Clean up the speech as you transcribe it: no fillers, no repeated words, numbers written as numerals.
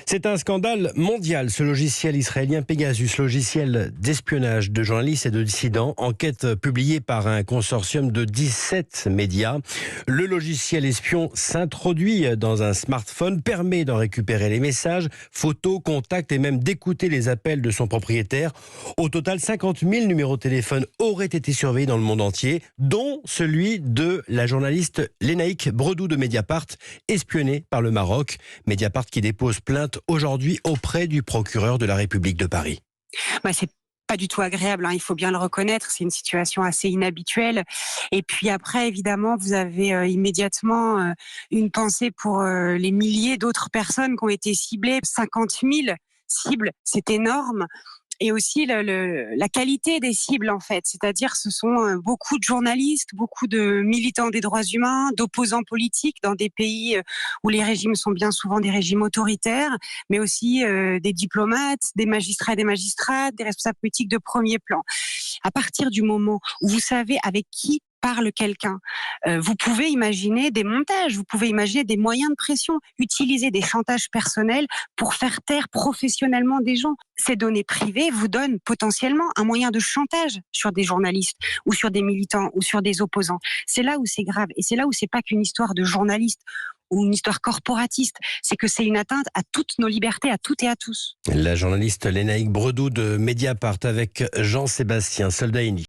C'est un scandale mondial, ce logiciel israélien Pegasus, logiciel d'espionnage de journalistes et de dissidents, enquête publiée par un consortium de 17 médias. Le logiciel espion s'introduit dans un smartphone, permet d'en récupérer les messages, photos, contacts et même d'écouter les appels de son propriétaire. Au total, 50 000 numéros de téléphone auraient été surveillés dans le monde entier, dont celui de la journaliste Lénaïque Bredou de Mediapart, espionnée par le Maroc. Mediapart qui dépose plainte aujourd'hui auprès du procureur de la République de Paris. C'est pas du tout agréable, il faut bien le reconnaître, c'est une situation assez inhabituelle. Et puis après, évidemment, vous avez immédiatement une pensée pour les milliers d'autres personnes qui ont été ciblées. 50 000 cibles, c'est énorme. Et aussi la qualité des cibles, en fait. C'est-à-dire, ce sont beaucoup de journalistes, beaucoup de militants des droits humains, d'opposants politiques dans des pays où les régimes sont bien souvent des régimes autoritaires, mais aussi des diplomates, des magistrats et des magistrates, des responsables politiques de premier plan. À partir du moment où vous savez avec qui parle quelqu'un, vous pouvez imaginer des montages, vous pouvez imaginer des moyens de pression, utiliser des chantages personnels pour faire taire professionnellement des gens. Ces données privées vous donnent potentiellement un moyen de chantage sur des journalistes ou sur des militants ou sur des opposants. C'est là où c'est grave et c'est là où c'est pas qu'une histoire de journaliste ou une histoire corporatiste, c'est que c'est une atteinte à toutes nos libertés, à toutes et à tous. La journaliste Lénaïque Bredou de Mediapart avec Jean-Sébastien Soldaini.